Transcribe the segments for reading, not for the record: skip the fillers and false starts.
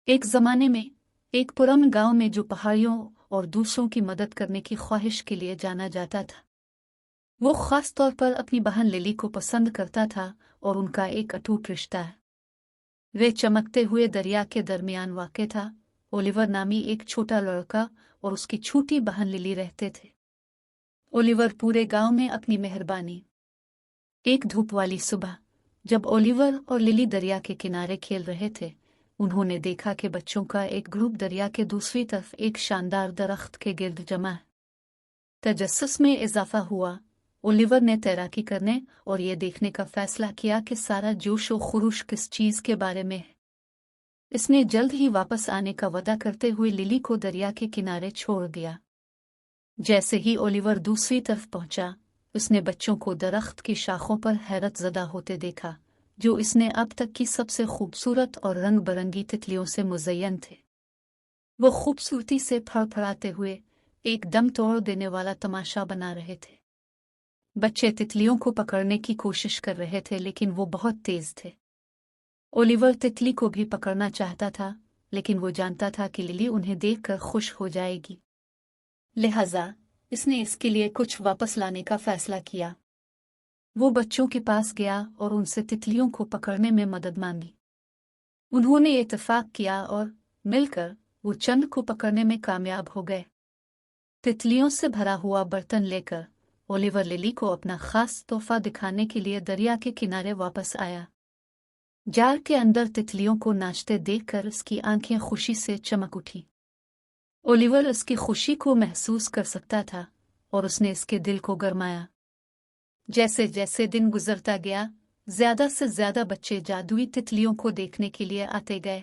एक ज़माने में एक पुराने गांव में जो पहाड़ियों और दूसरों की मदद करने की ख्वाहिश के लिए जाना जाता था। वो ख़ास तौर पर अपनी बहन लिली को पसंद करता था और उनका एक अटूट रिश्ता है। वे चमकते हुए दरिया के दरमियान वाक़ था। ओलिवर नामी एक छोटा लड़का और उसकी छोटी बहन लिली रहते थे। ओलिवर पूरे गांव में अपनी मेहरबानी। एक धूप वाली सुबह जब ओलिवर और लिली दरिया के किनारे खेल रहे थे, उन्होंने देखा कि बच्चों का एक ग्रुप दरिया के दूसरी तरफ एक शानदार दरख्त के गिर्द जमा है। तजस्सुस में इजाफा हुआ। ओलिवर ने तैराकी करने और ये देखने का फैसला किया कि सारा जोश व खुरूश किस चीज़ के बारे में है। इसने जल्द ही वापस आने का वादा करते हुए लिली को दरिया के किनारे छोड़ दिया। जैसे ही ओलिवर दूसरी तरफ पहुंचा, उसने बच्चों को दरख्त की शाखों पर हैरत ज़दा होते देखा, जो इसने अब तक की सबसे खूबसूरत और रंग बरंगी तितलियों से मुज़य्यन थे। वो खूबसूरती से फड़फड़ाते हुए एक दम तोड़ देने वाला तमाशा बना रहे थे। बच्चे तितलियों को पकड़ने की कोशिश कर रहे थे, लेकिन वो बहुत तेज थे। ओलिवर तितली को भी पकड़ना चाहता था, लेकिन वो जानता था कि लिली उन्हें देखकर खुश हो जाएगी। लिहाजा इसने इसके लिए कुछ वापस लाने का फैसला किया। वो बच्चों के पास गया और उनसे तितलियों को पकड़ने में मदद मांगी। उन्होंने इत्तेफाक किया और मिलकर वो चंद को पकड़ने में कामयाब हो गए। तितलियों से भरा हुआ बर्तन लेकर ओलिवर लिली को अपना खास तोहफा दिखाने के लिए दरिया के किनारे वापस आया। जार के अंदर तितलियों को नाचते देखकर उसकी आंखें खुशी से चमक उठी। ओलिवर उसकी खुशी को महसूस कर सकता था और उसने इसके दिल को गरमाया। जैसे जैसे दिन गुजरता गया, ज्यादा से ज्यादा बच्चे जादुई तितलियों को देखने के लिए आते गए।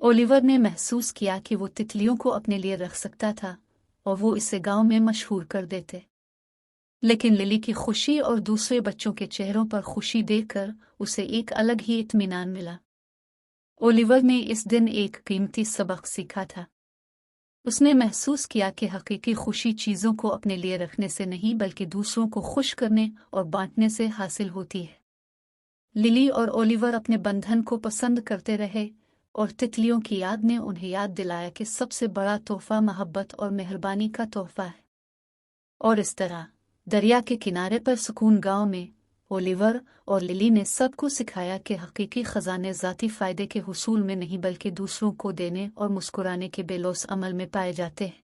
ओलिवर ने महसूस किया कि वो तितलियों को अपने लिए रख सकता था और वो इसे गांव में मशहूर कर देते। लेकिन लिली की खुशी और दूसरे बच्चों के चेहरों पर खुशी देखकर उसे एक अलग ही इत्मीनान मिला। ओलिवर ने इस दिन एक कीमती सबक सीखा था। उसने महसूस किया कि हकीकी खुशी चीज़ों को अपने लिए रखने से नहीं, बल्कि दूसरों को खुश करने और बांटने से हासिल होती है। लिली और ओलिवर अपने बंधन को पसंद करते रहे और तितलियों की याद ने उन्हें याद दिलाया कि सबसे बड़ा तोहफा मोहब्बत और मेहरबानी का तोहफा है। और इस तरह दरिया के किनारे पर सुकून गांव में ओलिवर और लिली ने सबको सिखाया कि हकीकी खजाने ज़ाती फ़ायदे के हुसूल में नहीं, बल्कि दूसरों को देने और मुस्कुराने के बेलौस अमल में पाए जाते हैं।